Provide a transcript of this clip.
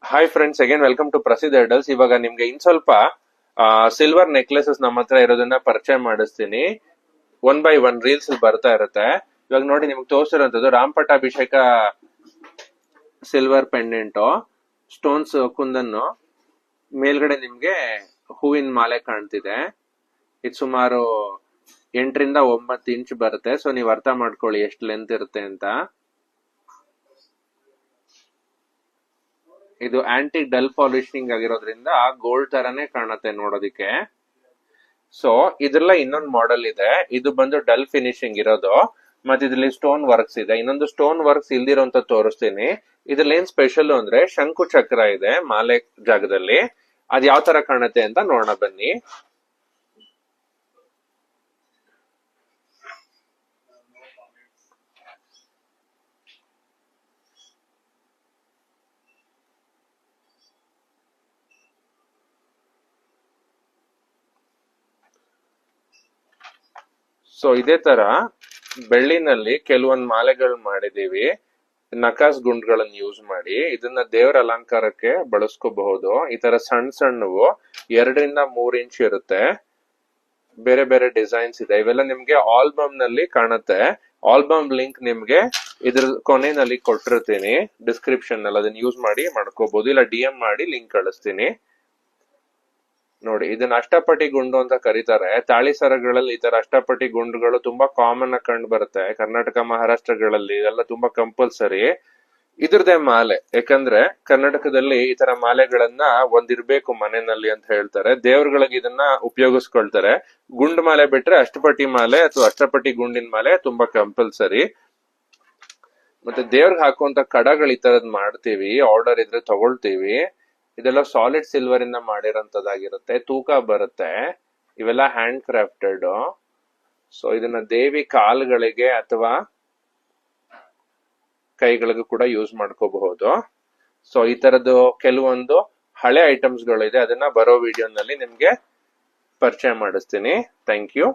Hi friends, again welcome to Prasiddha idols. ಇವಾಗ ನಿಮ್ಗೆ ಇನ್ ಸ್ವಲ್ಪ ಸಿಲ್ವರ್ ನೆಕ್ಲೆಸಸ್ ನಮ್ಮ ಹತ್ರ ಇರೋದನ್ನ ಪರಿಚಯ ಮಾಡಿಸ್ತೀನಿ. 1 by 1 ರೀಲ್ಸ್ ಬರ್ತಾ ಇರುತ್ತೆ. ಇವಾಗ ನೋಡಿ, ನಿಮ್ಗೆ ತೋರಿಸಿರೋಂಥದ್ದು ರಾಮ್ ಪಟ್ಟಾಭಿಷೇಕ ಸಿಲ್ವರ್ ಪೆಂಡೆಂಟ್, ಸ್ಟೋನ್ಸ್ ಕುಂದನ್ನು, ಮೇಲ್ಗಡೆ ನಿಮ್ಗೆ ಹೂವಿನ ಮಾಲೆ ಕಾಣ್ತಿದೆ. ಇದು ಸುಮಾರು 8 ರಿಂದ 9 ಇಂಚ್ ಬರುತ್ತೆ. ಸೊ ನೀವು ಅರ್ಥ ಮಾಡ್ಕೊಳ್ಳಿ ಎಷ್ಟು ಲೆಂತ್ ಇರುತ್ತೆ ಅಂತ. ಇದು ಆಂಟಿ ಡಲ್ ಪಾಲಿಶಿಂಗ್ ಆಗಿರೋದ್ರಿಂದ ಗೋಲ್ಡ್ ತರಾನೇ ಕಾಣುತ್ತೆ ನೋಡೋದಿಕ್ಕೆ. ಸೊ ಇದ್ರಲ್ಲ ಇನ್ನೊಂದು ಮಾಡೆಲ್ ಇದೆ, ಇದು ಬಂದು ಡಲ್ ಫಿನಿಶಿಂಗ್ ಇರೋದು, ಮತ್ತೆ ಇದ್ರಲ್ಲಿ ಸ್ಟೋನ್ ವರ್ಕ್ಸ್ ಇದೆ. ಇನ್ನೊಂದು ಸ್ಟೋನ್ ವರ್ಕ್ಸ್ ಇಲ್ದಿರೋಂತ ತೋರಿಸ್ತೀನಿ. ಇದ್ರಲ್ಲಿ ಏನ್ ಸ್ಪೆಷಲ್ ಅಂದ್ರೆ ಶಂಕು ಚಕ್ರ ಇದೆ ಮಾಲೆ ಜಾಗದಲ್ಲಿ. ಅದ್ ಯಾವ ತರ ಕಾಣುತ್ತೆ ಅಂತ ನೋಡೋಣ ಬನ್ನಿ. ಸೊ ಇದೇ ತರ ಬೆಳ್ಳಿನಲ್ಲಿ ಕೆಲವೊಂದ್ ಮಾಲೆಗಳು ಮಾಡಿದೀವಿ, ನಕಾಸ್ ಗುಂಡ್ಗಳನ್ನ ಯೂಸ್ ಮಾಡಿ. ಇದನ್ನ ದೇವರ ಅಲಂಕಾರಕ್ಕೆ ಬಳಸ್ಕೋಬಹುದು. ಈ ತರ ಸಣ್ಣ ಸಣ್ಣವು 2 ರಿಂದ 3 ಇಂಚ್ ಇರುತ್ತೆ. ಬೇರೆ ಬೇರೆ ಡಿಸೈನ್ಸ್ ಇದೆ. ಇವೆಲ್ಲ ನಿಮ್ಗೆ ಆಲ್ಬಮ್ ನಲ್ಲಿ ಕಾಣುತ್ತೆ. ಆಲ್ಬಮ್ ಲಿಂಕ್ ನಿಮ್ಗೆ ಇದ್ರ ಕೊನೆಯಲ್ಲಿ ಕೊಟ್ಟಿರ್ತೀನಿ ಡಿಸ್ಕ್ರಿಪ್ಷನ್ ನಲ್ಲಿ, ಅದನ್ನ ಯೂಸ್ ಮಾಡಿ ಮಾಡ್ಕೋಬಹುದು. ಇಲ್ಲ DM ಮಾಡಿ ಲಿಂಕ್ ಕಳಿಸ್ತೀನಿ. ನೋಡಿ, ಇದನ್ನ ಅಷ್ಟಪಟಿ ಗುಂಡು ಅಂತ ಕರೀತಾರೆ. ತಾಳಿ ಸರಗಳಲ್ಲಿ ಈ ತರ ಅಷ್ಟಪಟಿ ಗುಂಡುಗಳು ತುಂಬಾ ಕಾಮನ್ ಆಗಿ ಕಂಡು ಬರುತ್ತೆ. ಕರ್ನಾಟಕ, ಮಹಾರಾಷ್ಟ್ರಗಳಲ್ಲಿ ಇದೆಲ್ಲ ತುಂಬಾ ಕಂಪಲ್ಸರಿ. ಇದ್ರದೇ ಮಾಲೆ, ಯಾಕಂದ್ರೆ ಕರ್ನಾಟಕದಲ್ಲಿ ಈ ತರ ಮಾಲೆಗಳನ್ನ ಒಂದಿರ್ಬೇಕು ಮನೆಯಲ್ಲಿ ಅಂತ ಹೇಳ್ತಾರೆ. ದೇವ್ರಗಳಿಗೆ ಇದನ್ನ ಉಪಯೋಗಿಸ್ಕೊಳ್ತಾರೆ. ಗುಂಡು ಮಾಲೆ ಬಿಟ್ರೆ ಅಷ್ಟಪಟಿ ಮಾಲೆ ಅಥವಾ ಅಷ್ಟಪಟಿ ಗುಂಡಿನ ಮಾಲೆ ತುಂಬಾ ಕಂಪಲ್ಸರಿ. ಮತ್ತೆ ದೇವ್ರಿಗೆ ಹಾಕುವಂತ ಕಡಗಳು ಈ ತರದ್ ಮಾಡ್ತೀವಿ, ಆರ್ಡರ್ ಇದ್ರೆ ತಗೊಳ್ತೀವಿ. ಇದೆಲ್ಲ ಸಾಲಿಡ್ ಸಿಲ್ವರ್ ಇಂದ ಮಾಡಿರೋಂಥದ್ದಾಗಿರುತ್ತೆ, ತೂಕ ಬರುತ್ತೆ. ಇವೆಲ್ಲ ಹ್ಯಾಂಡ್ ಕ್ರಾಫ್ಟೆಡ್. ಸೊ ಇದನ್ನ ದೇವಿ ಕಾಲ್ಗಳಿಗೆ ಅಥವಾ ಕೈಗಳಿಗೂ ಕೂಡ ಯೂಸ್ ಮಾಡ್ಕೋಬಹುದು. ಸೊ ಈ ತರದ್ದು ಕೆಲವೊಂದು ಹಳೆ ಐಟಮ್ಸ್ ಗಳು ಇದೆ, ಅದನ್ನ ಬರೋ ವಿಡಿಯೋನಲ್ಲಿ ನಿಮ್ಗೆ ಪರಿಚಯ ಮಾಡಿಸ್ತೀನಿ. Thank you.